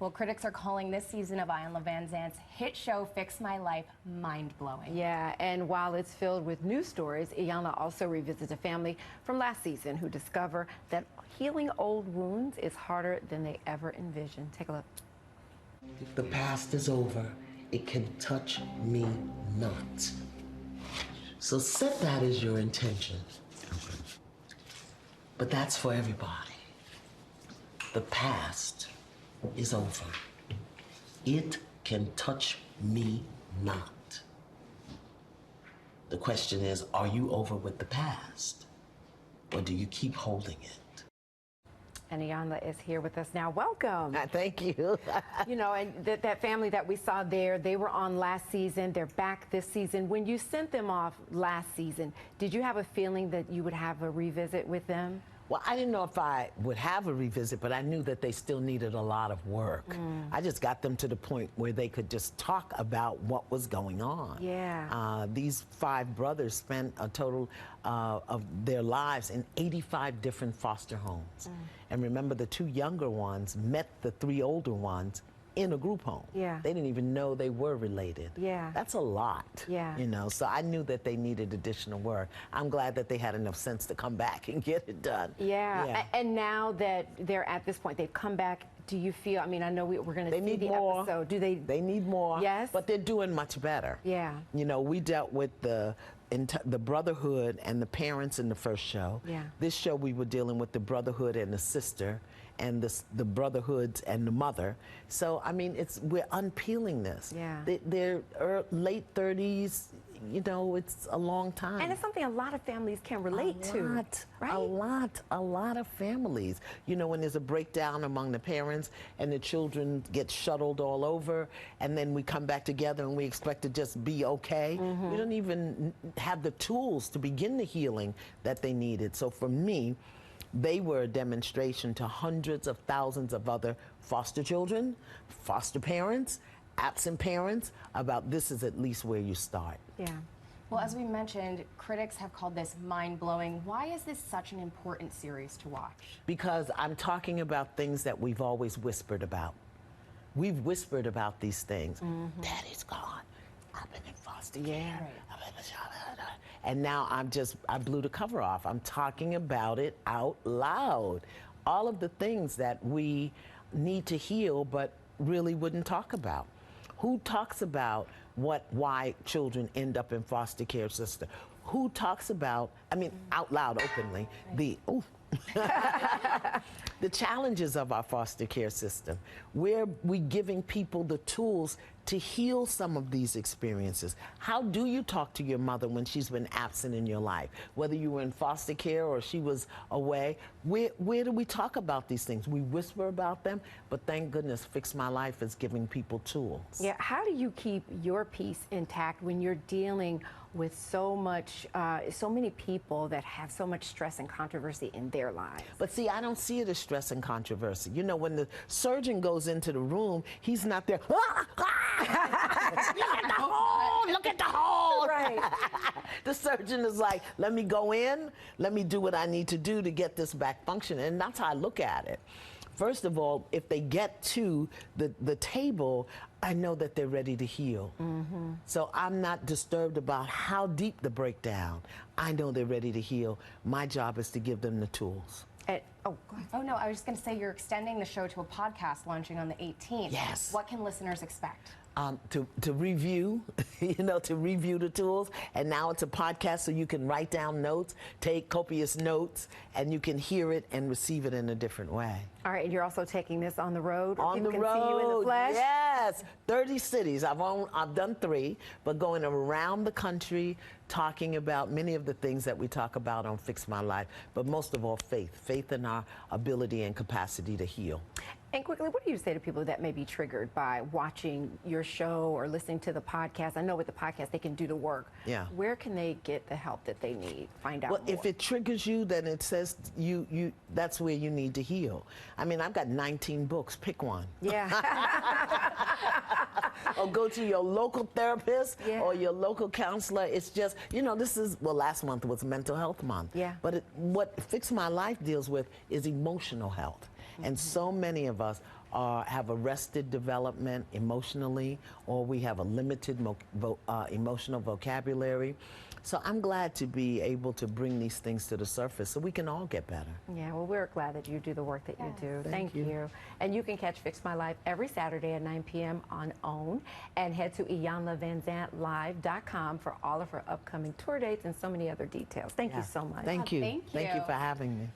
Well, critics are calling this season of Iyanla Vanzant's hit show Fix My Life mind-blowing. Yeah, and while it's filled with news stories, Iyanla also revisits a family from last season who discover that healing old wounds is harder than they ever envisioned. Take a look. The past is over. It can touch me not. So set that as your intention. But that's for everybody. The past is over. It can touch me not. The question is, are you over with the past? Or do you keep holding it? And Iyanla is here with us now. Welcome. Thank you. You know, and that family that we saw there, they were on last season. They're back this season. When you sent them off last season, did you have a feeling that you would have a revisit with them? Well, I didn't know if I would have a revisit, but I knew that they still needed a lot of work. I just got them to the point where they could just talk about what was going on. Yeah. These 5 brothers spent a total of their lives in 85 different foster homes. And remember, the 2 younger ones met the 3 older ones in a group home. Yeah. They didn't even know they were related. Yeah. That's a lot. Yeah. You know, so I knew that they needed additional work. I'm glad that they had enough sense to come back and get it done. Yeah. And now that they're at this point, they've come back, do you feel, I mean, I know we're going to see the episode. Do they? They need more. Yes. But they're doing much better. Yeah. You know, we dealt with the brotherhood and the parents in the first show. Yeah. This show we were dealing with the brotherhood and the sister and the brotherhoods and the mother. So, I mean, we're unpeeling this. Yeah. They're late 30s, you know, it's a long time. And it's something a lot of families can relate to. Right? A lot of families. You know, when there's a breakdown among the parents and the children get shuttled all over, and then we come back together and we expect to just be okay. We don't even have the tools to begin the healing that they needed. So for me, they were a demonstration to hundreds of thousands of other foster children, foster parents, absent parents, about this is at least where you start. Yeah. Well, as we mentioned, critics have called this mind-blowing. Why is this such an important series to watch? Because I'm talking about things that we've always whispered about. We've whispered about these things. Daddy's gone. I've been in foster care. Right. And now I blew the cover off. I'm talking about it out loud. All of the things that we need to heal but really wouldn't talk about. Who talks about why children end up in foster care system? Who talks about, I mean, out loud, openly, the challenges of our foster care system? Where we giving people the tools to heal some of these experiences? How do you talk to your mother when she's been absent in your life? Whether you were in foster care or she was away, where do we talk about these things? We whisper about them, but thank goodness Fix My Life is giving people tools. Yeah, how do you keep your peace intact when you're dealing with so many people that have so much stress and controversy in their lives? But see, I don't see it as stress and controversy. You know, when the surgeon goes into the room, he's not there. Look at the hole! Look at the hole! Right. The surgeon is like, let me go in, let me do what I need to do to get this back functioning. And that's how I look at it. First of all, if they get to the table, I know that they're ready to heal. So I'm not disturbed about how deep the breakdown. I know they're ready to heal. My job is to give them the tools. Oh, go ahead. Oh, no, I was just going to say you're extending the show to a podcast launching on the 18th. Yes. What can listeners expect? To review, you know, to review the tools. And now it's a podcast, so you can write down notes, take copious notes, and you can hear it and receive it in a different way. All right, and you're also taking this on the road? On the road, can see you in the flesh? Yes. 30 cities. I've done 3, but going around the country, talking about many of the things that we talk about on Fix My Life, but most of all, faith in our ability and capacity to heal. And quickly, what do you say to people that may be triggered by watching your show or listening to the podcast? I know with the podcast, they can do the work. Yeah. Where can they get the help that they need? Find out Well, more. if it triggers you, then it says that's where you need to heal. I mean, I've got 19 books. Pick one. Yeah. Or go to your local therapist Yeah. or your local counselor. It's just, you know, last month was Mental Health Month. Yeah. But what Fix My Life deals with is emotional health. And so many of us have arrested development emotionally, or we have a limited emotional vocabulary. So I'm glad to be able to bring these things to the surface so we can all get better. Yeah, well, we're glad that you do the work that you do. Thank you. And you can catch Fix My Life every Saturday at 9 p.m. on OWN. And head to IyanlaVanzantLive.com for all of her upcoming tour dates and so many other details. Thank you so much. Thank you. Thank Thank you you. for having me.